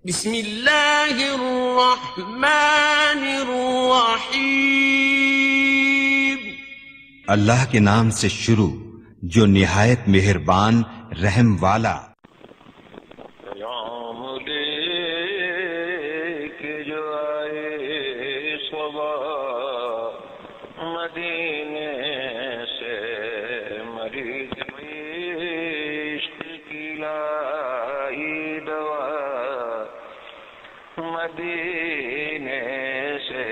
بسم اللہ الرحمن الرحیم۔ اللہ کے نام سے شروع جو نہایت مہربان رحم والا۔ پیام لے کے جو آئے صبح مدینے سے، مریض عشق کی لائی دوا مدینے سے۔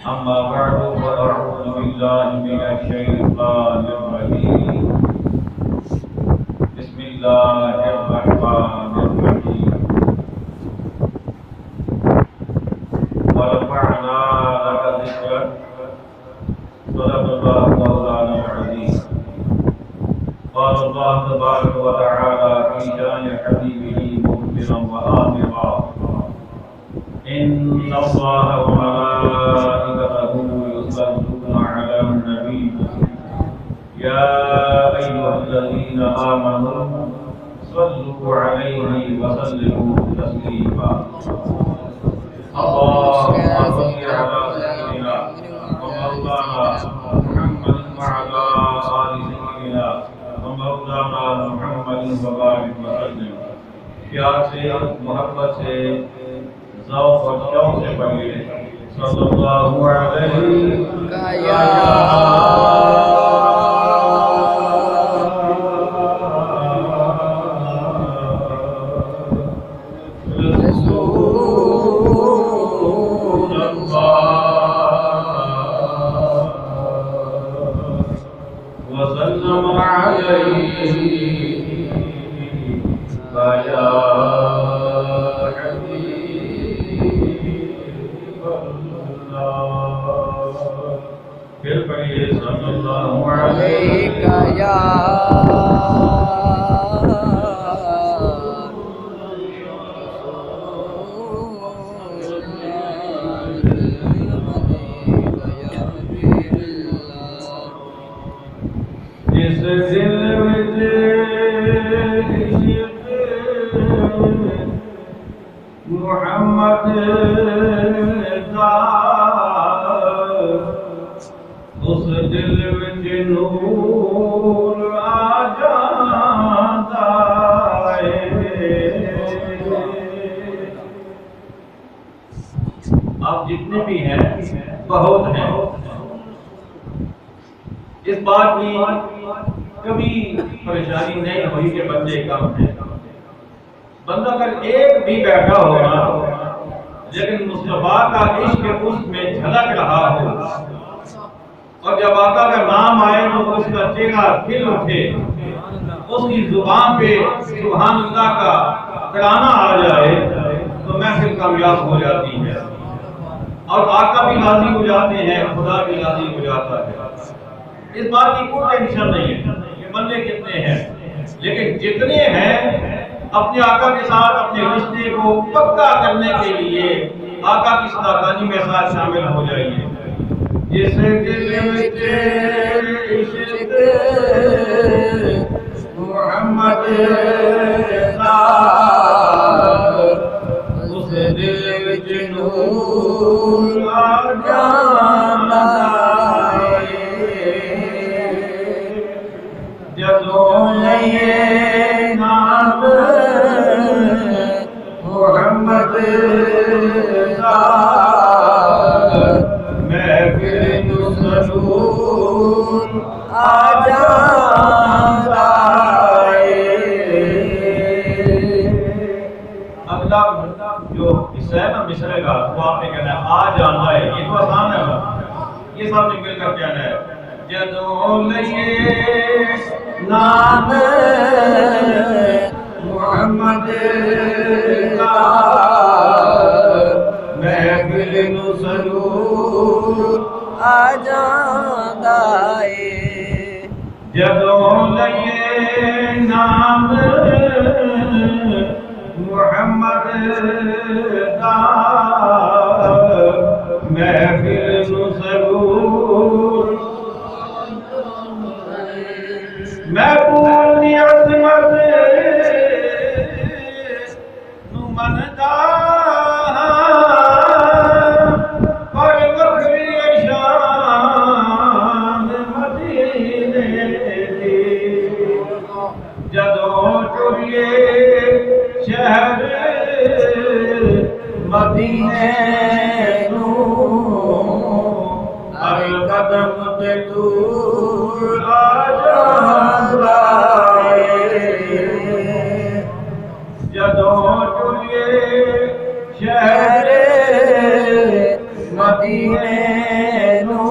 أما بعد فأعوذ بالله من الشيطان الرجيم. بسم الله الرحمن الرحيم. ورفعنا لك ذكرك. صدق الله مولانا العظيم. قال الله تبارك وتعالى في شأن حبيبه مخبرا وآمرا: إن الله وملائكته يصلون على النبي يا أيها الذين آمنوا صلوا عليه وسلموا تسليما. اللهم صل على سيدنا ومولانا محمد وعلى آل سيدنا ومولانا محمد وبارك وسلم. پیار سے محبت سے ذوق اور شوق سے پڑھیے صلی اللہ علیہ رسول اللہ وسلم علیہ یا پھر پڑھیے صلی اللہ علیہ یا جس دل وچ محمد دا اس دل وچ نور آ جاندا ہے۔ آپ جتنے بھی ہیں بہت ہیں، اس بات کی کبھی پریشانی نہیں ہوئی کہ بندے کم ہیں۔ بندہ اگر ایک بھی بیٹھا ہوگا لیکن مصطفیٰ کا عشق اس میں جھلک رہا ہو، اور جب آقا کا نام آئے تو اس کا چہرہ کھل اٹھے، اس کی زبان پہ سبحان اللہ کا ترانہ آ جائے تو محفل کامیاب ہو جاتی ہے، اور آقا بھی راضی ہو جاتے ہیں، خدا بھی راضی ہو جاتا ہے۔ اس بات کی کوئی ٹینشن نہیں ہے کہ بندے کتنے ہیں، لیکن جتنے ہیں اپنے آقا کے ساتھ اپنے رشتے کو پکا کرنے کے لیے آقا کی صداقانی میں ساتھ شامل ہو جائیے۔ جس دل وچ عشق محمد دا، اس دل وچ نور آ جاندا ہے۔ جدوں لئے نام محمد دا، سرور آ جاندا ہے۔ اگلا جو حصہ ہے نا مصرے کا، وہ آپ نے کہنا ہے آ جانا ہے، یہ تو آسان ہے، یہ سب نے مل کر کہنا ہے۔ جدوں لئے نام محمد دا، محفل نو سرور آ جاندا ہے۔ جدوں لئے نام محمد دا، محفل نو سرور محبوب دی عظمت نو مندا پر وکری شان مدینے دی جدوں ٹریے شہر مدینے نو ہر قدم تے دور آ جاندا جدوں ٹریے شہر مدینے نو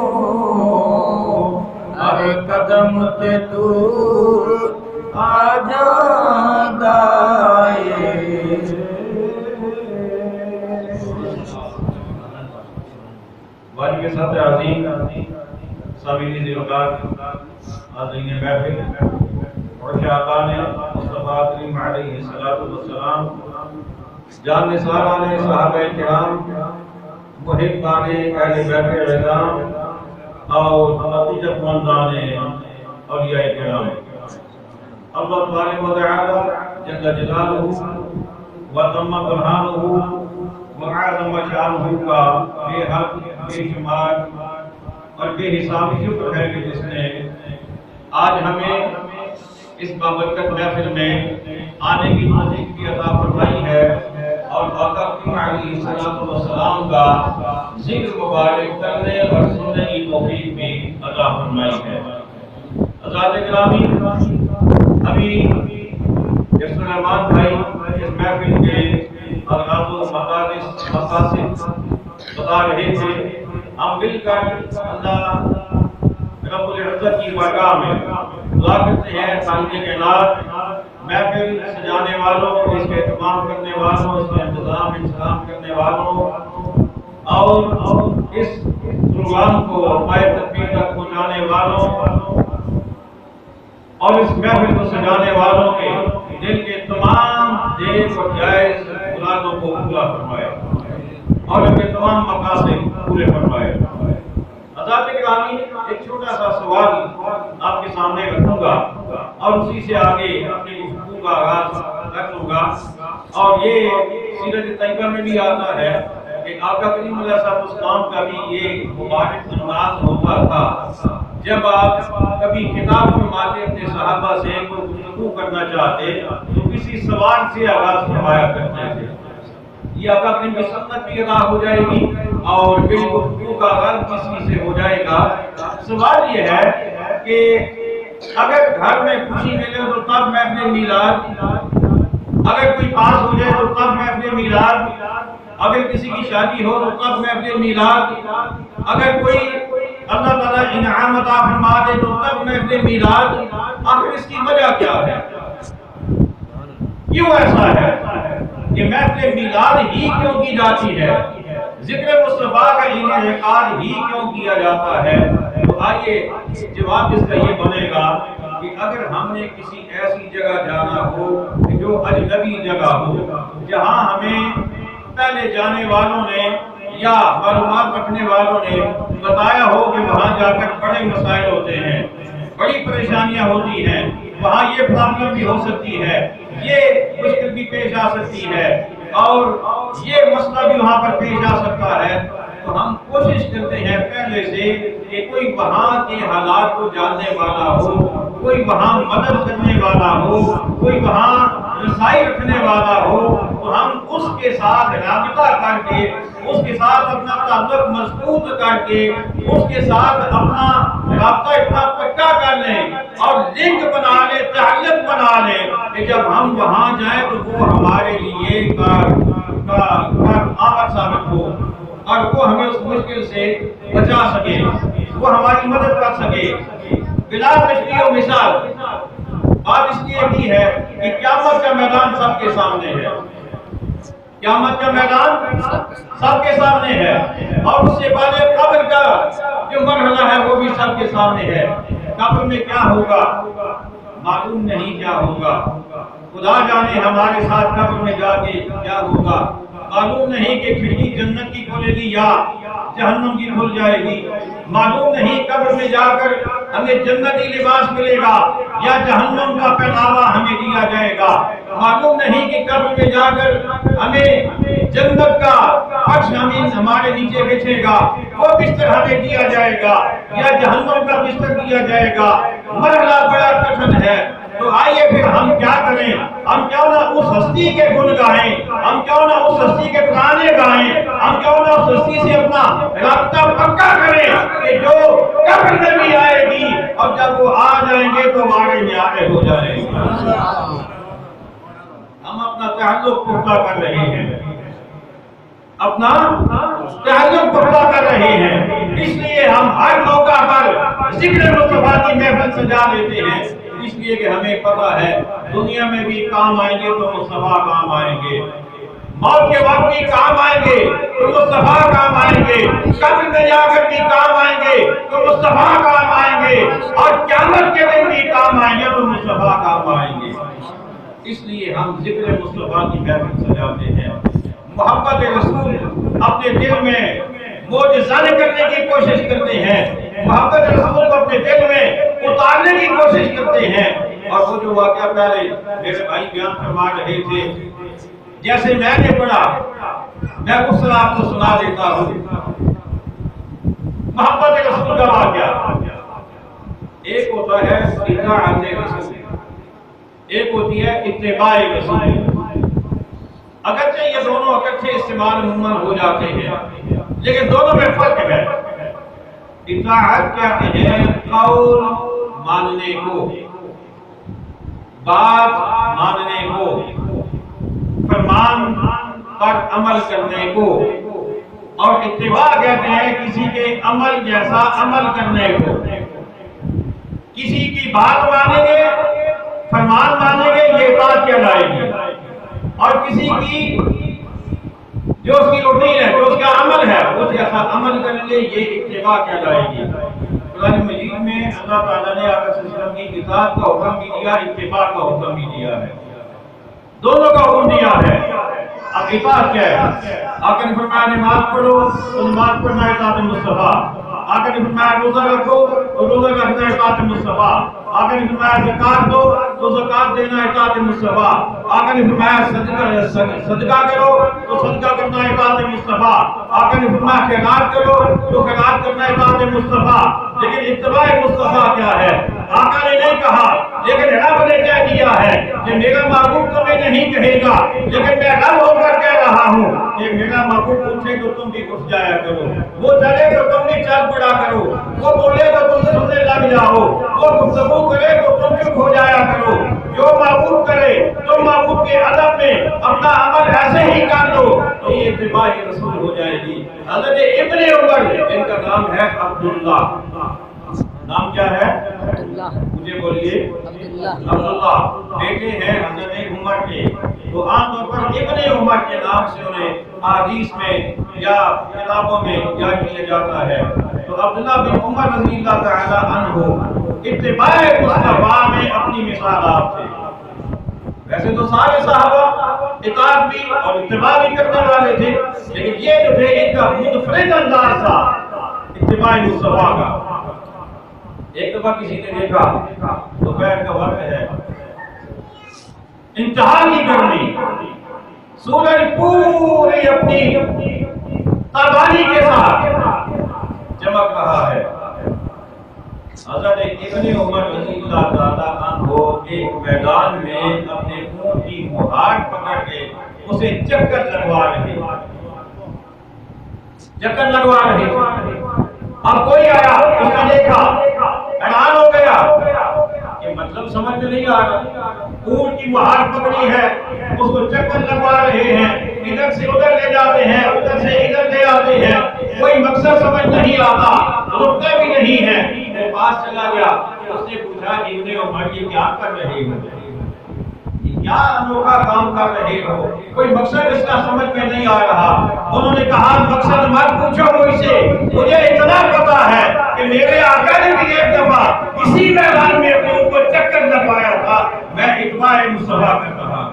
ہر قدم تے دور آ جاندا واجب کے ساتھ عظیم سامعین ذی الوقار حاضرین محفل اور کہ آقا نے مصطفیٰ کریم علیہ الصلوۃ والسلام جان نثار علیہ صحابہ کرام محبان اہل بیت اعظام اور نتیجہ مندان اولیاء کرام اللہ تبارک و تعالی جل جلالہ و تم برہانہ وعظم شانہ کا بے حد بے شمار اور بے حساب شکر ہے کہ جس نے آج ہمیں اس بابرکت محفل میں آنے کی توفیق بھی عطا فرمائی ہے اور آقا کریم علیہ الصلوۃ والسلام کا ذکر مبارک کرنے اور سننے کی توفیق بھی عطا فرمائی ہے۔ حضرات گرامی، ابھی سلیمان بھائی اس محفل کے اغراض و مقاصد بتا رہے تھے۔ ہم مل کر اللہ رب العزت کی بارگاہ میں دعا کرتے ہیں خالق کائنات محفل سجانے والوں، اس کے اہتمام کرنے والوں، اس کا انتظام کرنے والوں اور اس پروگرام کو پائے تکمیل تک پہنچانے والوں اور اس محفل کو سجانے والوں کے دل کے تمام نیک اور جائز مرادوں کو پورا فرمائے اور ان کے تمام مقاصد پورے فرمائے۔ حضرات گرامی، ایک چھوٹا سا سوال آپ کے سامنے رکھوں گا اور اسی سے آگے اپنی گفتگو کا آغاز رکھ لوں گا، اور یہ سیرت طیبہ میں بھی آتا ہے کہ آقا کریم علیہ السلام کا بھی یہ مبارک انداز ہوتا تھا جب آپ کبھی خطاب فرماتے اپنے صحابہ سے کوئی گفتگو کرنا چاہتے تو کسی سوال سے آغاز فرمایا کرتے تھے۔ یہ آقا کریم کی سنت بھی ادا ہو جائے گی اور پھر گفتگو کا غرض کسی سے ہو جائے گا۔ سوال یہ ہے کہ اگر گھر میں خوشی ملے تو تب محفل میلاد، اگر کوئی پاس ہو جائے تو تب محفل میلاد، اگر کسی کی شادی ہو تو تب محفل میلاد، اگر کوئی اللہ تعالیٰ انعام عطا فرما دے تو تب محفل میلاد۔ آخر اس کی وجہ کیا ہے؟ کیوں ایسا ہے کہ محفل میلاد ہی کیوں کی جاتی ہے؟ ذکر مصطفیٰ کا انعقاد ہی کیوں کیا جاتا ہے؟ تو آئیے جواب اس کا یہ بنے گا کہ اگر ہم نے کسی ایسی جگہ جانا ہو جو اجنبی جگہ ہو، جہاں ہمیں پہلے جانے والوں نے یا معلومات رکھنے والوں نے بتایا ہو کہ وہاں جا کر بڑے مسائل ہوتے ہیں، بڑی پریشانیاں ہوتی ہیں، وہاں یہ پرابلم بھی ہو سکتی ہے، یہ مشکل بھی پیش آ سکتی ہے اور یہ مسئلہ بھی وہاں پر پیش آ سکتا ہے، تو ہم کوشش کرتے ہیں پہلے سے کہ کوئی وہاں کے حالات کو جاننے والا ہو، کوئی وہاں مدد کرنے والا ہو، کوئی وہاں رسائی رکھنے والا ہو، تو ہم اس کے ساتھ رابطہ کر کے، اس کے ساتھ اپنا تعلق مضبوط کر کے، اس کے ساتھ اپنا رابطہ اتنا پکا کر لیں اور لنک بنا لیں، تعلق بنا لیں کہ جب ہم وہاں جائیں تو وہ ہمارے لیے آمد ثابت ہو اور وہ ہمیں اس مشکل سے بچا سکے، وہ ہماری مدد کر سکے۔ بلا تشبیہ و مثال بات اس لیے بھی ہے کہ قیامت کا میدان سب کے سامنے ہے، قیامت کا میدان سب کے سامنے ہے اور اس سے پہلے قبر کا جو مرحلہ ہے وہ بھی سب کے سامنے ہے۔ قبر میں کیا ہوگا معلوم نہیں، کیا ہوگا خدا جانے ہمارے ساتھ قبر میں جا کے کیا ہوگا، معلوم نہیں کہ کھڑکی جنت کی کھلے گی یا جہنم کی کھل جائے گی، معلوم نہیں قبر میں جا کر ہمیں جنتی لباس ملے گا یا جہنم کا پہناوا ہمیں دیا جائے گا؟ معلوم نہیں کہ قبر میں جا کر ہمیں جنت کا فرش ہمارے نیچے بچھے گا، وہ بستر ہمیں دیا جائے گا یا جہنم کا بستر دیا جائے گا۔ مرحلہ بڑا کٹھن ہے، تو آئیے پھر ہم کیا کریں؟ ہم کیوں نہ اس ہستی کے گن گائیں، ہم کیوں نہ اس ہستی کے ترانے گائیں، ہم کیوں نہ اس ہستی سے اپنا رابطہ پکا کریں کہ جو قبر میں بھی آئے گی اور جب وہ آ جائیں گے تو ہمارے نیارے ہو جائیں گے۔ ہم اپنا تعلق پختہ کر رہے ہیں، اپنا تعلق پختہ کر رہے ہیں، اس لیے ہم ہر موقع پر ذکر مصطفیٰ کی محفل سجا لیتے ہیں، اس لیے کہ ہمیں پتہ ہے دنیا میں بھی کام آئیں گے تو مصطفیٰ کام آئیں گے، موت کے وقت بھی کام آئیں گے تو مصطفیٰ کام آئیں گے، قبر میں جا کر بھی کام آئیں گے تو مصطفیٰ کام آئیں گے، اور قیامت کے دن بھی کام آئیں گے تو مصطفیٰ کام آئیں گے۔ اس لیے ہم ذکر مصطفیٰ کی محفل سجاتے ہیں، محبت رسول اپنے دل میں موجزہ کرنے کی کوشش کرتے ہیں، محبت رسول کو اپنے دل میں اتارنے کی کوشش کرتے ہیں۔ اور وہ جو واقعہ پہلے میرے بھائی بیان فرما رہے تھے، جیسے میں نے پڑھا، میں اس طرح آپ کو سنا دیتا ہوں۔ محبت رسول کا واقعہ ایک ہوتا ہے اطاعت رسول، ایک ہوتی ہے اتباع رسول۔ اگرچہ یہ دونوں اکٹھے استعمال عموماً ہو جاتے ہیں، لیکن دونوں میں فرق ہے۔ اطاعت کیا ہے؟ قول ماننے کو، بات ماننے کو، فرمان پر عمل کرنے کو، اور اتباع کہتے ہیں کسی کے عمل جیسا عمل کرنے کو۔ کسی کی بات مانیں گے، فرمان مانیں گے، یہ بات کہلائے گی، اور کسی کی جو اس کی روٹین ہے، جو اس کا عمل ہے، اس جیسا عمل کریں گے، یہ اتباع کہلائے گی۔ قرآن مجید میں اللہ تعالیٰ نے آقا صلی اللہ علیہ وسلم کی اطاعت کا حکم بھی دیا، اتباع کا حکم بھی دیا ہے، دونوں کا حکم دیا ہے۔ اب اطاعت کیا ہے؟ آقا نے فرمایا نماز پڑھو تو نماز پڑھنا اطاعت مصطفیٰ، آقا نے فرمایا روزہ رکھو تو روزہ رکھنا اطاعت مصطفیٰ، آقا نے فرمایا زکات دو تو زکات دینا اطاعت مصطفیٰ، آقا نے فرمایا صدقہ کرو تو صدقہ کرنا اطاعت مصطفیٰ، آقا نے فرمایا خیرات کرو تو خیرات کرنا اطاعت مصطفیٰ۔ لیکن اتباع مصطفیٰ کیا ہے؟ آقا نے نہیں کہا، لیکن رب نے کہہ دیا ہے کہ میرا محبوب تمہیں نہیں کہے گا، لیکن میں رب ہو کر کہہ رہا ہوں کہ میرا محبوب اٹھے تو تم بھی اٹھ جایا کرو، وہ چلے تو تم بھی چل پڑا کرو، وہ بولے تو تم سننے لگ جاؤ، وہ گفتگو کرے تو تم چپ ہو جایا کرو۔ جو محبوب کرے تم محبوب کے ادب میں اپنا عمل ایسے ہی کر دو تو یہ اتباع رسول ہو جائے گی۔ حضرت ابن عمر، ان کا نام ہے عبداللہ، نام کیا ہے؟ مجھے بولیے۔ عبداللہ بیٹے ہیں حضرت عمر کے، تو عام طور پر ابن عمر کے نام سے انہیں حدیث میں یا کتابوں میں یاد کیا جاتا ہے۔ تو عبداللہ بن عمر رضی اللہ تعالی عنہ اتباع مصطفیٰ میں اپنی مثال آپ تھے۔ ویسے تو سارے صحابہ اطاعت بھی اور اتباع بھی کرنے والے تھے، لیکن یہ جو تھے ان کا منفرد انداز تھا اتباع مصطفیٰ کا۔ ایک دفعہ کسی نے دیکھا، دوپہر کا وقت ہے، انتہا کی گرمی، سورج پوری اپنی تابانی کے ساتھ چمک رہا ہے۔ حضرت ابن عمر رضی اللہ تعالیٰ عنہ ایک میدان میں اپنے اونٹ کی مہار پکڑ کے اسے چکر لگوا رہے، اب کوئی آیا، اس نے دیکھا، حیران ہو گیا کہ مطلب سمجھ میں نہیں آ رہا، اونٹ کی مہار پکڑی ہے، اس کو چکر لگوا رہے ہیں، ادھر سے ادھر لے جاتے ہیں، ادھر سے ادھر لے آتے ہیں، کوئی مقصد سمجھ نہیں آتا، رکتے بھی نہیں ہے۔ وہ پاس چلا گیا، اس نے پوچھا ابن عمر یہ کیا کر رہے ہو، کیا انوکھا کام کر رہے ہو، کوئی مقصد اس کا سمجھ میں نہیں آ رہا۔ انہوں نے کہا مقصد مت پوچھو مجھ سے، مجھے اتنا پتا ہے کہ میرے آقا نے بھی ایک دفعہ اسی میدان میں اپنے اوپر چکر لگوایا تھا، میں اتباع مصطفیٰ کر رہا ہوں،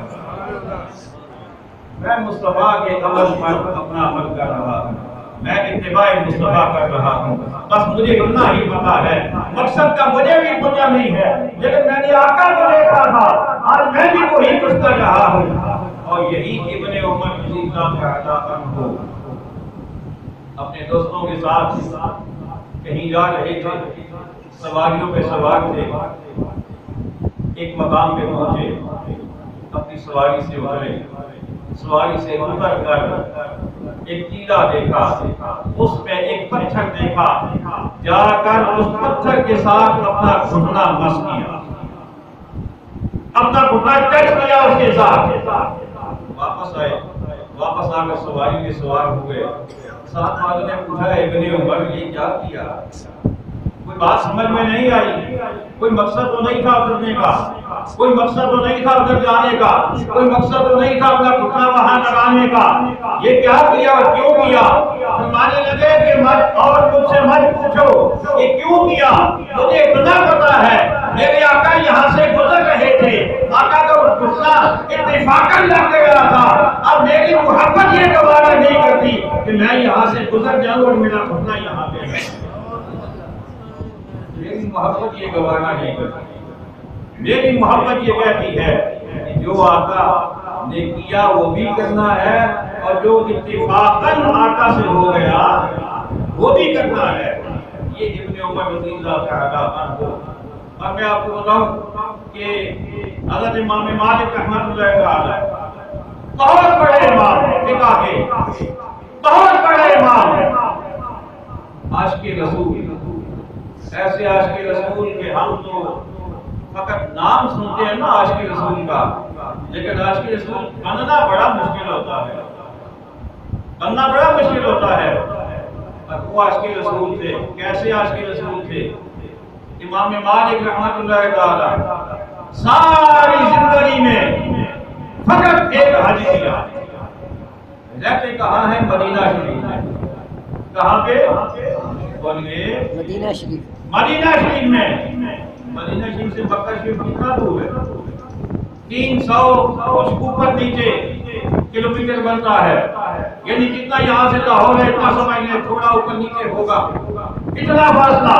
میں مصطفیٰ کے عمل پر اپنا عمل کر رہا ہوں۔ میں اتباع مصطفیٰ کر رہا ہوں، بس مجھے اتنا ہی پتا ہے، مقصد کا مجھے بھی پتا نہیں ہے، لیکن میں نے آقا کو دیکھا تھا، آج میں بھی وہی کچھ کر رہا ہوں۔ اور یہی ابن عمر رضی اللہ تعالیٰ عنہ اپنے دوستوں کے ساتھ کہیں جا رہے تھے، سواریوں پہ سوار تھے، ایک مقام پہ پہنچے، اپنی سواری سے اترے، سواری سے اتر کر ایک ٹیلا دیکھا، اس پہ ایک پتھر دیکھا، جا کر اس پتھر کے ساتھ اپنا گھٹنا مس کیا، اپنا گھٹنا ٹچ کیا اس کے ساتھ، واپس آئے، واپس آ کر سواری میں سوار ہوئے، ساتھ والوں نے پوچھا ابن عمر یہ کیا کیا؟ کوئی بات سمجھ میں نہیں آئی، کوئی مقصد تو نہیں تھا اترنے کا، کوئی مقصد تو نہیں تھا ادھر جانے کا، کوئی مقصد تو نہیں تھا اپنا گھٹنا وہاں لگانے کا، یہ کیا کیا اور کیوں کیا؟ فرمانے لگے کہ مت اور مجھ سے مت پوچھو یہ کیوں کیا، مجھے اتنا پتا ہے میرے آقا یہاں سے گزر رہے تھے، آقا کا گھٹنا اتفاقاً لگ گیا تھا، اب میری محبت یہ گوارا نہیں کرتی کہ میں یہاں سے گزر جاؤں اور میرا گھٹنا یہاں پہ ہے، میری محبت یہ گوارا نہیں کرتی، میری محبت یہ کہتی ہے کہ جو آقا نے کیا وہ بھی کرنا ہے، اور جو اتفاقاً آقا سے ہو گیا وہ بھی کرنا ہے۔ یہ ابن عمر رضی اللہ تعالیٰ عنہ۔ اور میں آپ کو بتاؤں کہ حضرت امام مالک رحمۃ اللہ تعالی بہت بڑے امام ہیں، فقہ کے بہت بڑے امام ہیں، عاشق رسول، ایسے عاشق رسول کے ہم تو فقط نام سنتے ہیں نا عاشق رسول کا، لیکن عاشق رسول بننا بڑا مشکل ہوتا ہے، بننا بڑا مشکل ہوتا ہے۔ اور وہ عاشق رسول تھے، کیسے عاشق رسول تھے؟ امام مالک رحمۃ اللہ تعالی ساری زندگی میں فقط ایک حج کیا، رہتے کہاں ہے؟ مدینہ شریف میں۔ کہاں پہ؟ بولیے مدینہ شریف، مدینہ شریف میں۔ مدینہ شریف سے مکہ شریف کتنا دور ہے؟ 300 کچھ اوپر نیچے کلومیٹر بنتا ہے، یعنی جتنا یہاں سے لاہور ہے اتنا سمجھ لیں، تھوڑا اوپر نیچے ہوگا، اتنا فاصلہ،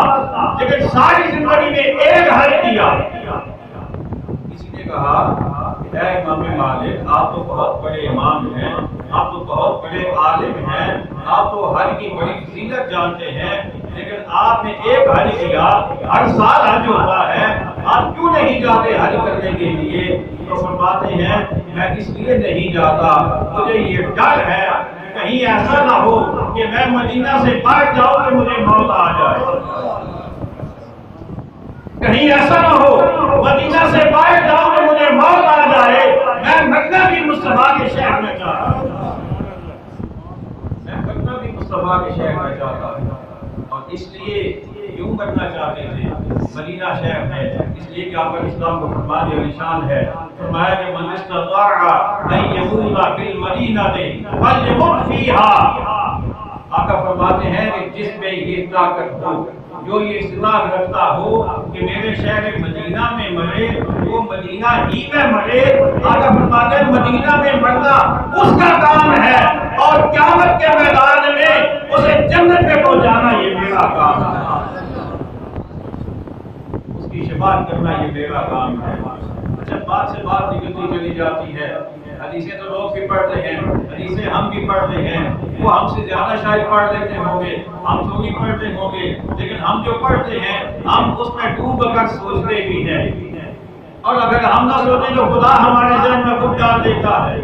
لیکن ساری زندگی میں ایک حج کیا۔ کسی نے کہا اے امام مالک آپ تو بہت بڑے امام ہیں، آپ تو بہت بڑے عالم ہیں، آپ تو حج کی بڑی فضیلت جانتے ہیں، لیکن آپ نے ایک حج کیا، ہر سال حج ہوتا ہے، آپ کیوں نہیں جاتے حج کرنے کے لیے؟ تو فرماتے ہیں میں اس لیے نہیں جاتا، مجھے یہ ڈر ہے کہیں ایسا نہ ہو کہ میں مدینہ سے باہر جاؤں کہ مجھے موت آ جائے، کہیں ایسا نہ ہو مدینہ سے باہر جاؤں کہ مجھے موت آ جائے، میں مکہ بھی مصطفیٰ کے شہر میں چاہتا ہوں، میں مکہ بھی مصطفیٰ کے شہر میں چاہتا ہوں۔ اور اس لیے کیوں کرنا چاہتے تھے مدینہ شہر میں؟ اس لیے کہ آپ کا اسلام کو فرمان نشان ہے، فرمایا کہ من استطاع ان یموت بالمدینہ فلیمت فیہا۔ آقا فرماتے ہیں کہ جس میں یہ طاقت ہو، جو یہ استطاعت رکھتا ہو کہ میرے شہر مدینہ میں مرے، وہ مدینہ ہی میں مرے۔ آقا فرماتے ہیں مدینہ میں مرنا اس کا کام ہے، اور قیامت کے میدان میں اسے جنت میں پہنچانا یہ میرا کام ہے، اس کی شفاعت کرنا یہ میرا کام ہے۔ جب بات سے بات نکلتی چلی جاتی ہے، حدیثیں تو لوگ بھی پڑھتے ہیں، حدیثیں ہم بھی پڑھتے ہیں، وہ ہم سے زیادہ شاید پڑھ لیتے ہوں گے، ہم تھوڑی پڑھتے ہوں گے، لیکن ہم جو پڑھتے ہیں ہم اس میں ڈوب کر سوچتے بھی ہیں، اور اگر ہم نہ سوچیں تو خدا ہمارے ذہن میں خود ڈال دیتا ہے،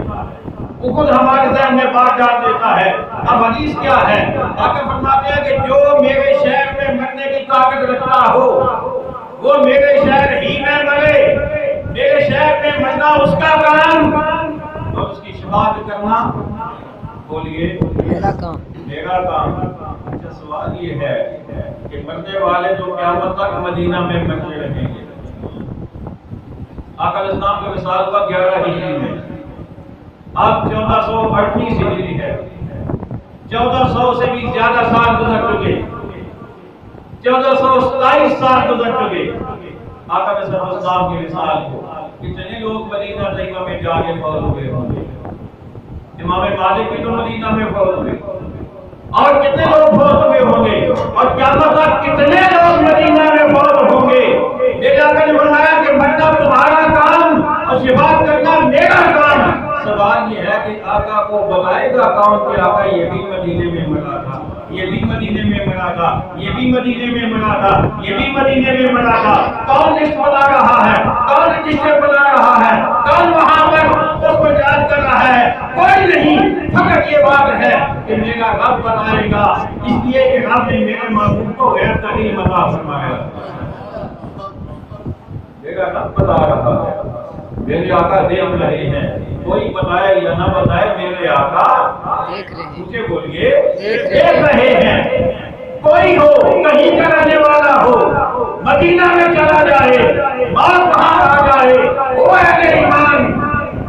وہ خود ہمارے ذہن میں بات ڈال دیتا ہے۔ اب حدیث کیا ہے؟ آقا فرماتے ہیں کہ جو میرے شہر میں مرنے کی طاقت رکھتا ہو وہ میرے شہر ہی میں مرے، میرے شہر میں مرنا اس کا کام اور اس کی شفاعت کرنا بولیے میرا کام، میرا کام۔ اچھا سوال یہ ہے کہ مرنے والے جو قیامت تک مدینہ میں مرتے رہیں گے، آقا اسلام کا وصال ہوا 11 ہجری میں، اب 1438 ہجری ہے، 1400 سے بھی زیادہ سال گزر چکے، 1427 سال گزر چکے آقا اسلام کے وصال کو۔ کتنے لوگ مدینہ طیبہ میں جا کے فوت ہوئے ہوں گے؟ امام مالک بھی تو مدینہ میں فوت ہوئے، اور کتنے لوگ فوت ہوئے ہوں گے اور قیامت تک کتنے لوگ مدینہ میں فوت ہوں گے. میرے آقا نے فرمایا کہ مرنا تمہارا کام اور شفاعت کرنا میرا کام. سوال یہ ہے کہ آقا کو بتائے گا کون کہ آقا یہ بھی مدینے میں مرا تھا, یہ بھی مدینے میں مرا تھا, یہ بھی مدینے میں مرا تھا, یہ بھی مدینے میں مرا تھا. کون لسٹ بنا رہا ہے, کون رجسٹر بنا رہا ہے, کون وہاں پر اس کو یاد کر رہا ہے؟ کوئی نہیں. فقط یہ بات ہے کہ میرا رب بتائے گا, اس لیے کہ رب نے میرے معبود کو غیر تحریم عطا فرمایا. میرا رب بتا رہا ہے, میرے آقا دیکھ رہے ہیں. کوئی بتائے یا نہ بتائے, میرے آقا مجھے بولیے دیکھ رہے ہیں. کوئی ہو کہیں کا رہنے والا ہو, مدینہ میں چلا جائے, موت وہاں آ جائے, وہ اہل ایمان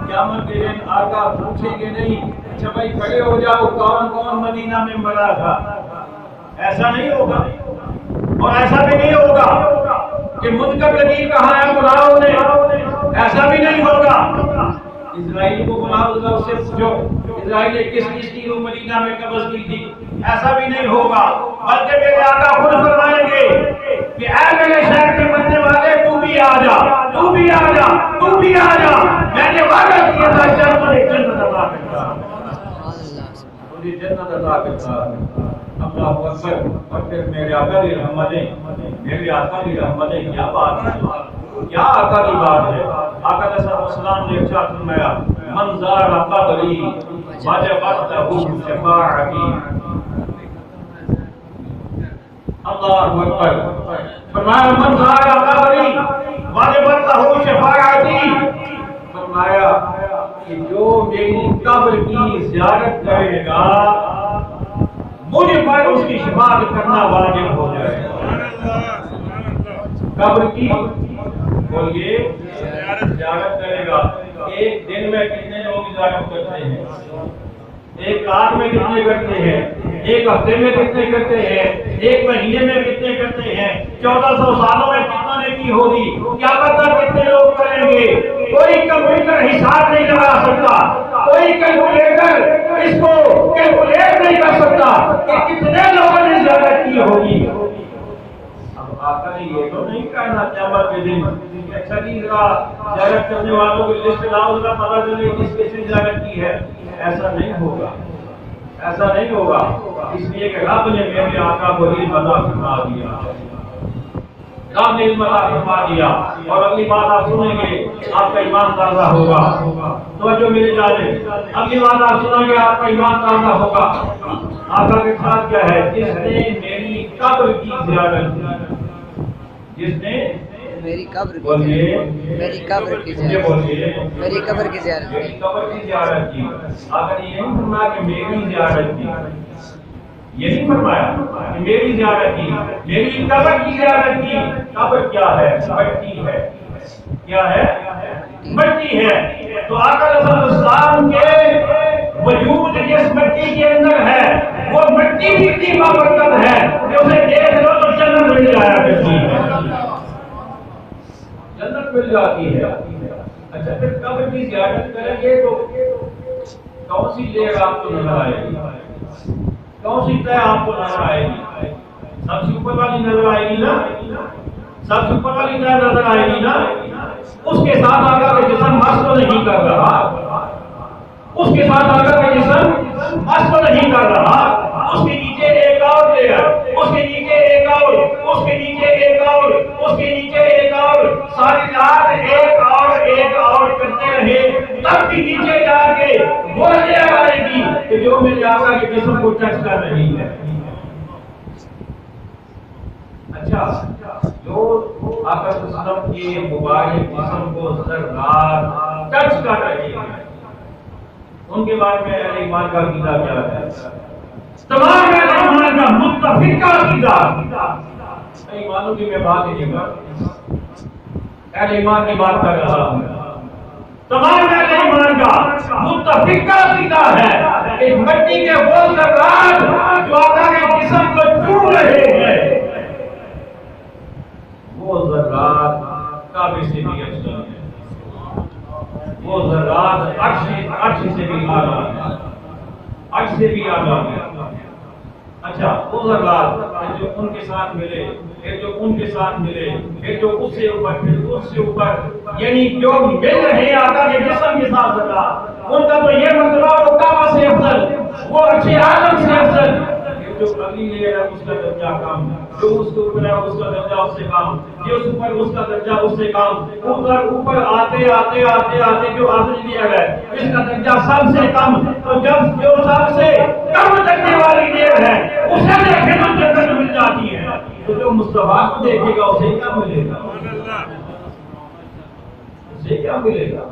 قیامت کے دن آقا پوچھیں گے نہیں اچھا بھائی کھڑے ہو جاؤ کون کون مدینہ میں مرا تھا. ایسا نہیں ہوگا. اور ایسا بھی نہیں ہوگا کہ منکر نکیر کہاں ہے بلاؤ انہیں, ایسا بھی نہیں ہوگا. اسرائیل کو بلاؤ اس سے پوچھو اسرائیل نے کس کی روح مدینہ میں قبض کی تھی. ایسا بھی نہیں ہوگا. بلکہ میرے آقا خود فرمائیں گے کہ اے میرے شہر کے بننے والے تو بھی آ جا, تو بھی آ جا, تو بھی آ جا. میں نے وعدہ کیا تھا جنت عطا کرتا, مجھے جنت عطا کرتا. اللہ اکبر. اور پھر میرے آقا کی رحمتیں, میرے آقا کی رحمتیں, کیا بات ہے, کیا آقا کی بات ہے. آقا علیہ السلام نے ارشاد فرمایا من زار قبری وجبت له شفاعتی. اللہ اکبر. فرمایا من زار قبری وجبت له شفاعتی. فرمایا کہ جو میری قبر کی زیارت کرے گا مجھ پر اس کی شفاعت کرنا واجب ہو جائے گا. قبر کی بولیے زیارت کرے گا. ایک دن میں کتنے لوگ زیارت کرتے ہیں, ایک رات میں کتنے کرتے ہیں, ایک ہفتے میں کتنے کرتے ہیں, ایک مہینے میں کتنے کرتے ہیں, 1400 سالوں میں کتنا نیکی ہوگی, کیا پتہ کتنے لوگ کریں گے. کوئی کمپیوٹر حساب نہیں لگا سکتا, کوئی کیلکولیٹر اس کو کیلکولیٹ نہیں کر سکتا کہ کتنے لوگوں نے زیارت کی ہوگی. اب آقا نے یہ تو نہیں کہنا قیامت کے دن اچھا جی ذرا زیارت کرنے والوں کی لسٹ لاؤ, ذرا پتہ چلے کس کس نے زیارت کی ہے. ایسا نہیں ہوگا, ایسا نہیں ہوگا. اس لیے کہ رب نے میرے آقا کو علم عطا فرما دیا, رب نے علم عطا فرما دیا. اور اگلی بات آپ سنیں گے آپ کا ایمان تازہ ہوگا. توجہ میری جانب, اگلی بات آپ سنیں گے آپ کا ایمان تازہ ہوگا. آقا کے ساتھ کیا ہے, جس نے میری قبر کی زیارت کی, جس نے میری قبر کی, میری قبر کی زیارت, میری قبر کی زیارت, میری قبر کی زیارت کی. آقا نے یہ نہیں فرمایا کہ میری زیارت کی, یہ نہیں فرمایا کہ میری زیارت کی, میری قبر کی زیارت کی. قبر کیا ہے, مٹی ہے. کیا ہے, مٹی ہے. تو آقا علیہ السلام کے وجود جس مٹی کے اندر ہے وہ مٹی بھی اتنی بابرکت ہے کہ اسے دیکھ لو تو جنت مل جایا کرتی ہے, جنت مل جاتی ہے. اچھا پھر قبر کی زیارت کریں گے تو کون سی لیئر آپ کو نظر آئے گی, کون سی طے آپ کو نظر آئے گی؟ سب سے اوپر والی نظر آئے گی نا, سب سے اوپر والی طے نظر آئے گی نا. اس کے ساتھ آقا کا جسم مست نہیں کر رہا, اس کے ساتھ آقا کا جسم مست نہیں کر رہا. اس کے نیچے ایک اور لیئر, اس کے نیچے ایک اور, اس کے نیچے ایک اور, اس کے نیچے ایک اور. ساری رات ایک اور کرتے رہے تب بھی نیچے جا کے وہ لیئر آئے گی کہ جو میرے آقا کے جسم کو ٹچ کر رہی ہے. اچھا جو آقا صلی اللہ علیہ وسلم کے مبارک جسم کو ذرات ٹچ کر رہی ہے ان کے بارے میں اہل ایمان کا عقیدہ کیا ہے؟ تمام اہل ایمان کا متفقہ عقیدہ. ایمانوں کی میں بات نہیں کر رہا, اہل ایمان کی بات کر رہا ہوں. تمام اہل ایمان کا متفقہ عقیدہ ہے کہ مٹی کے وہ ذرات جو آقا کے جسم کو چھو رہے ہیں وہ ذرات کعبے سے بھی افضل ہے, وہ ذرات عرش سے بھی اعلیٰ ہے, عرش سے بھی اعلیٰ ہے. اچھا وہ حضرات جو ان کے ساتھ ملے، پھر جو ان کے ساتھ ملے، پھر جو اس سے اوپر، پھر اس سے اوپر، یعنی جو مل رہے آقا کے جسم کے ساتھ حضرات، ان کا تو یہ مرتبہ وہ کعبہ سے افضل، وہ اچھے عالم سے افضل، جو اگلی لیئر ہے اس کا درجہ کم، جو اس کے اوپر ہے اس کا درجہ اس سے کم، جو اس اوپر اس کا درجہ اس سے کم، اوپر آتے آتے آتے آتے جو آخری لیئر ہے اس کا درجہ سب سے کم، تو جب جو سب سے کم درجے والی لیئر ہے اسے دیکھے تو جنت مل جاتی ہے، تو جو مصطفیٰ کو دیکھے گا اسے کیا ملے گا؟ اسے کیا ملے گا؟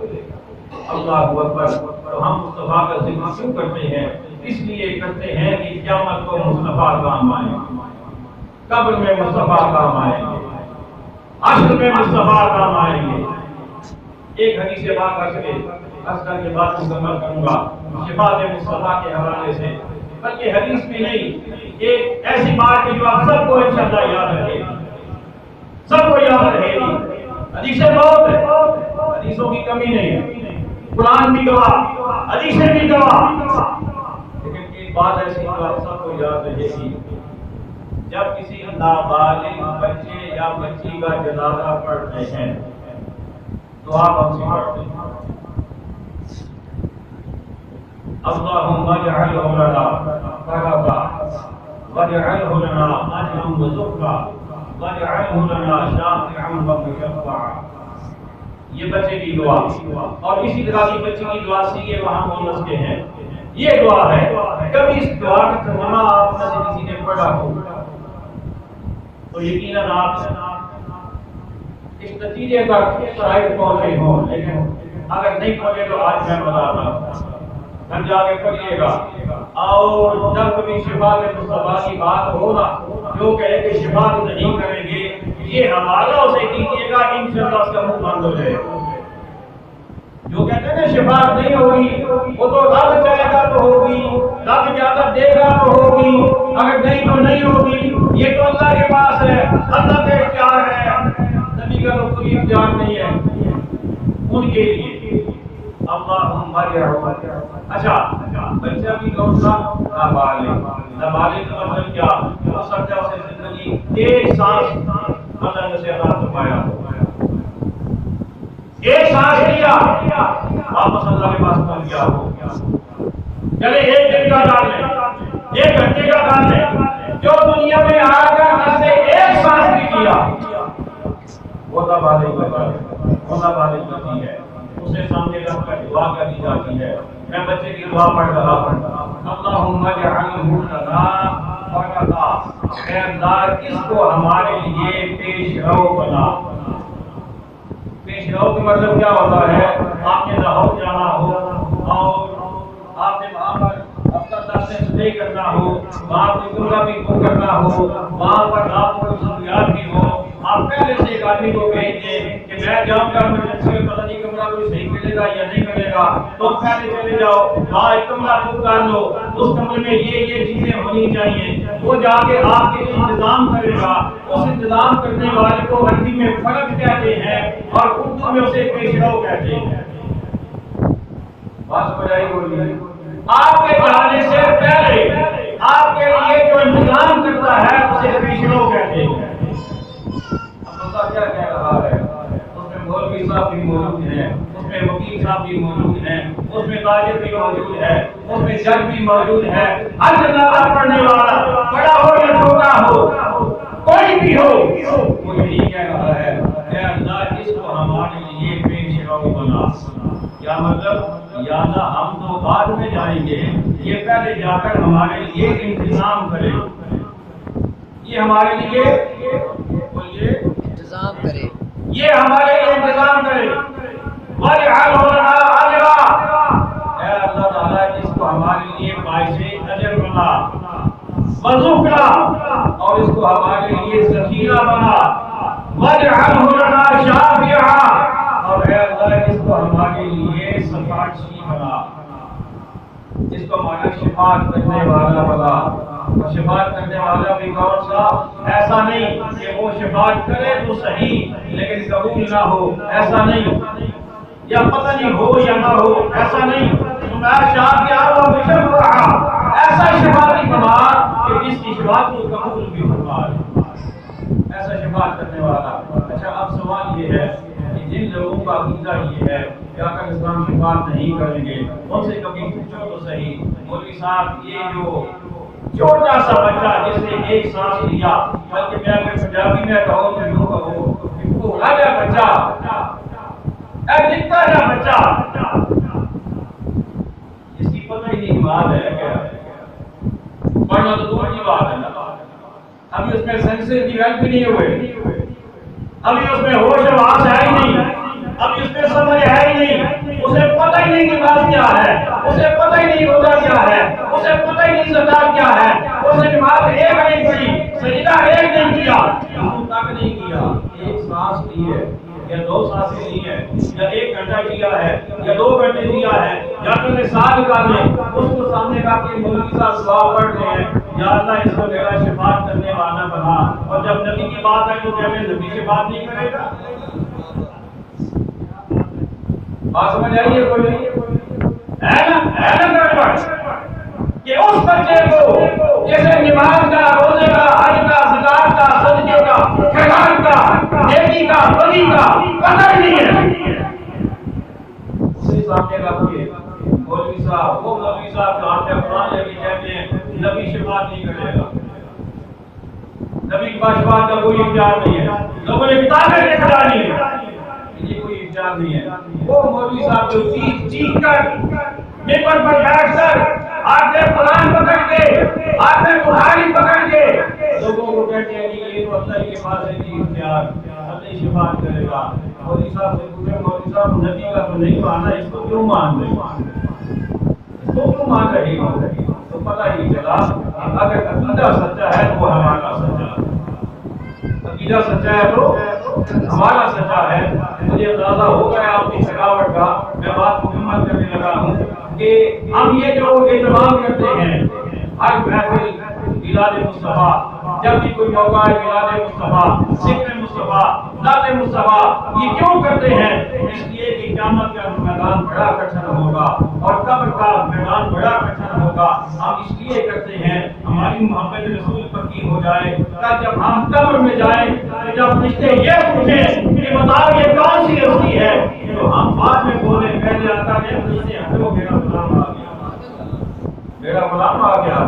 اللہ اکبر۔ تو ہم مصطفیٰ کا ذکر کیوں کرتے ہیں؟ اس لیے کرتے ہیں کہ قیامت کو مصطفیٰ کام آئیں گے، قبر میں مصطفیٰ کام آئیں گے، حشر میں مصطفیٰ کام آئیں گے۔ ایک حدیث پاک کر کے بات مکمل کروں گا شفاعت مصطفیٰ کے حوالے سے، بلکہ حدیث بھی نہیں، ایک ایسی بات ہے جو آپ سب کو انشاءاللہ یاد رہے گی، سب کو یاد رہے گی۔ حدیثیں بہت ہیں، حدیثوں کی کمی نہیں ہے، قرآن بھی گواہ، حدیثیں بھی گواہ، لیکن ایک بات ایسی جو آپ سب کو یاد رہے گی، جب کسی نابالغ بچے یا بچی کا جنازہ پڑھتے ہیں تو آپ ہم سے پڑھتے ہیں اللہم اجعلہ لنا فرجا واجعلہ لنا اجرا وذکرا واجعلہ لنا شافعا ومشفعا۔ یہ بچے کی دعا، اور اسی طرح کی بچے کی دعا سیگے وہاں مونس کے ہیں، یہ دعا ہے۔ کبھی اس دعا کا ترجمہ آپ میں سے کسی نے پڑھا ہو تو یقیناً آپ اس نتیجے پر شاید پہنچے ہوں، لیکن اگر نہیں پہنچے تو آج میں بتاتا ہوں، گھر جا کے پڑھیے گا، اور جب کبھی شفاعت مصطفیٰ کی بات ہوگا جو کہے کہ شفاعت نہیں کریں گے، یہ حوالہ اسے کیجیے گا، انشاءاللہ اس کا منہ بند ہو جائے گا۔ جو کہتے ہیں شفاعت نہیں ہوگی وہ تو رب چاہے گا تو ہوگی، رب اجازت دے گا تو ہوگی، اگر نہیں تو نہیں ہوگی، یہ تو اللہ کے پاس ہے، اللہ کا اختیار ہے، نبی کا تو کوئی اختیار نہیں ہے ان کے لیے۔ اللہم ارحمنا۔ اچھا بچہ بھی کون سا؟ نابالغ۔ نابالغ کا مطلب کیا؟ ہو سکتا ہے اسے زندگی ایک سانس اللہ نے سے عطا فرمایا، ایک سانس لیا واپس اللہ کے پاس پہنچ گیا ہو، چلے ایک دن کا ڈال لیں، ایک گھنٹے کا ڈال لیں، جو دنیا میں آ کر گھر سے ایک سانس بھی کیا وہ نابالغ بچہ ہے، وہ نابالغ بچی ہے، اسے سامنے رکھ کر دعا کری جاتی ہے۔ میں بچے کی دعا پڑھ رہا ہوں، اللہم اجعلہ لنا فرجا، اے اللہ اس کو ہمارے لیے پیش رو بنا۔ پیش رو کا مطلب کیا ہوتا ہے؟ آپ نے لاہور جانا ہو اور آپ نے وہاں پر اپنا درس اسٹے کرنا ہو، وہاں کوئی جمعہ بھی کرنا ہو، وہاں پر آپ کو ضروریات بھی ہو، آپ پہلے سے ایک آدمی کو بھیج دیں کہ میں جاؤں گا ایمرجنسی میں، پتہ نہیں کمرہ کوئی صحیح ملے گا یا نہیں ملے گا، تو پہلے چلے جاؤ وہاں ایک کمرہ بک کر لو، اس کمرے میں یہ چیزیں ہونی چاہیے، وہ جا کے آپ کے انتظام کرے گا۔ اس انتظام کرنے والے کو عربی میں فرق کہتے ہیں اور اردو میں اسے پیش رو کہتے ہیں۔ بات بجائی بولی، آپ کے جانے سے پہلے آپ کے لیے جو انتظام کرتا ہے اسے پیش رو کہتے ہیں۔ کیا کہہ رہا ہے؟ اس میں مولوی صاحب بھی موجود ہیں، اس میں وکیل صاحب بھی موجود ہیں، اس میں تاجر بھی موجود ہے، اس میں جج بھی موجود ہے، ہر جنازہ پڑھنے والا بڑا ہو یا چھوٹا ہو، کوئی بھی ہو، وہ یہی کہہ رہا ہے اے اللہ اس کو ہمارے لیے پیش رو بنا۔ کیا مطلب؟ یا اللہ ہم تو بعد میں جائیں گے، یہ پہلے جا کر ہمارے لیے انتظام کرے، یہ ہمارے لیے بولیے انتظام کرے، یہ ہمارے لیے انتظام کرے۔ وَاجْعَلْهُ لَنَا أَجْرًا، اے اللہ تعالیٰ اس کو ہمارے لیے باعث اجر بنا، وَذُكْرًا، اور اس کو ہمارے لیے ذخیرہ بنا، وَاجْعَلْهُ لَنَا شَافِعًا، اور اے اللہ اس کو ہمارے لیے سفارشی بنا، اس کو ہمارا شفاعت کرنے والا بنا۔ شفاعت کرنے والا بھی کون سا؟ ایسا نہیں کہ وہ شفاعت کرے تو صحیح لیکن قبول نہ ہو، ایسا نہیں، یا پتہ نہیں ہو یا نہ ہو، ایسا نہیں، ایسا شفاعتی بنا کہ اس کی شفاعت کو قبول بھی فرما لے، ایسا شفاعت کرنے والا۔ اچھا اب سوال یہ ہے کہ جن لوگوں کا عقیدہ یہ ہے کہ اگر اسلام شفاعت نہیں کریں گے، ان سے کبھی پوچھو تو صحیح، مولوی صاحب یہ جو چھوٹا سا بچہ جس نے ایک سانس لیا، بلکہ میں اگر پنجابی میں کہوں تو یوں کہوں کہ وہ راجا بچہ، اے نکا جا بچہ، اس کی پتہ ہی نہیں بات ہے کیا پڑھنا تو دور کی بات ہے نا، ابھی اس میں سینسز ڈیولپ بھی نہیں ہوئے، ابھی اس میں ہوش و آواز ہے ہی نہیں، ابھی اس میں سمجھ ہے ہی نہیں، اسے پتہ ہی نہیں کہ بات کیا ہے، اسے پتہ ہی نہیں روزہ کیا ہے، اسے پتہ ہی نہیں زکات کیا ہے، اسے نماز ایک نہیں پڑھی، سجدہ ایک نہیں کیا، رکوع تک نہیں کیا، ایک سانس لی ہے یا دو سانسیں لی ہیں، یا ایک گھنٹہ کیا ہے یا 2 گھنٹے کیا ہے، یا تو نے سال کا لیں، اس کو سامنے کا کہ مولوی صاحب دعا پڑھ رہے ہیں یا اللہ اس کو میرا شفاعت کرنے والا بنا، اور جب نبی کی بات آئی تو کیا میں نبی شفاعت نہیں کرے گا؟ بات سمجھ آئی ہے کوئی ہے نا گڑبڑ کہ اس بچے کو جیسے نماز کا، روزے کا، حج کا، زکات کا، صدقے کا، خیرات کا، نیکی کا، بدی کا پتہ ہی نہیں ہے، اسے سامنے رکھ کے مولوی صاحب، وہ مولوی صاحب جو آپ نے قرآن لے کے کہتے ہیں نبی شفاعت نہیں کرے گا، نبی کے پاس شفاعت کا کوئی اختیار نہیں ہے، لوگوں نے کتابیں لکھ ڈالی ہیں، یہ کوئی اختیار نہیں ہے، وہ مولوی صاحب جو چیخ کر ممبر پر بیٹھ کر آپ نے قرآن پکڑ کے، آپ نے بخاری پکڑ کے لوگوں کو کہتے ہیں کہ یہ تو اللہ کے پاس ہے جی اختیار، اللہ شفاعت کرے گا، مولوی صاحب سے پوچھے مولوی صاحب نبی کا تو نہیں مانا، اس کو کیوں مان رہے، اس کو کیوں مان رہے ہو؟ تو پتہ ہی چلا اگر عقیدہ سچا ہے تو وہ ہمارا سچا ہے، عقیدہ سچا ہے تو ہمارا سچا ہے۔ مجھے اندازہ ہو گیا آپ کی تھکاوٹ کا، میں بات مکمل کرنے لگا ہوں کہ ہم یہ جو اہتمام کرتے ہیں ہر محفل میلاد مصطفیٰ، جب بھی کوئی موقع ہے میلاد مصطفیٰ، ذکر مصطفیٰ، ذات مصطفیٰ، یہ کیوں کرتے ہیں؟ اس لیے کہ قیامت کا میدان بڑا کٹھن ہوگا اور قبر کا میدان بڑا کٹھن ہوگا، ہم اس لیے کرتے ہیں ہماری محبت رسول پکی ہو جائے، تاکہ جب ہم قبر میں جائیں تو جب فرشتے یہ پوچھیں کہ بتاؤ یہ کون سی ہستی ہے، تو ہم بعد میں بولیں پہلے آتا ہے فرشتے ہٹو میرا غلام آ گیا، میرا غلام آ گیا ہے،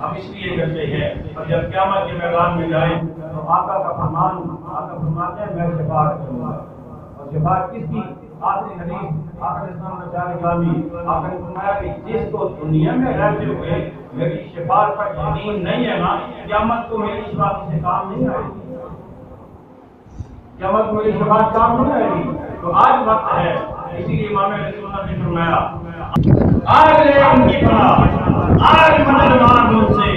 ہم اس لیے کرتے ہیں۔ اور جب قیامت کے میدان میں جائیں تو آقا کا فرمان، آقا فرماتے ہیں میں شفاعت کروں گا، اور شفاعت کس کی؟ آخری حدیث آخر اسلام کا چار گرامی آقا نے فرمایا کہ جس کو دنیا میں رہتے ہوئے میری شفاعت پر یقین نہیں ہے نا، قیامت کو میری شفاعت سے کام نہیں آئے گی، قیامت کو میری شفاعت کام نہیں آئے گی۔ تو آج وقت ہے، اسی لیے امام رسول اللہ نے فرمایا آج لے ان کی پناہ، آج مدد مانگ ان سے،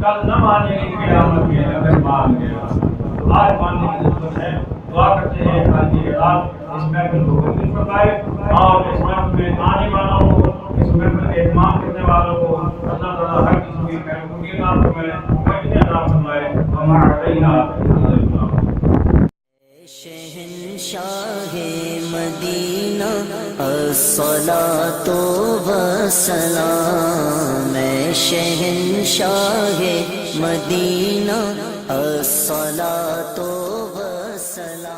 کل نہ مانے گی قیامت میں اگر مان گیا، تو آج ماننے کی ضرورت ہے۔ دعا کرتے ہیں آج کی رات اس محفل کو قبول فرمائے، اور اس محفل میں آنے والوں کو، اس محفل کے اہتمام کرنے والوں کو اللہ تعالیٰ ہر قسم کی خیر خوبی عطا فرمائے، بچنے عطا فرمائے، وما علینا الا البلاغ۔ شہنشاہ مدینہ الصلاۃ والسلام، شہنشاہ مدینہ الصلاۃ والسلام۔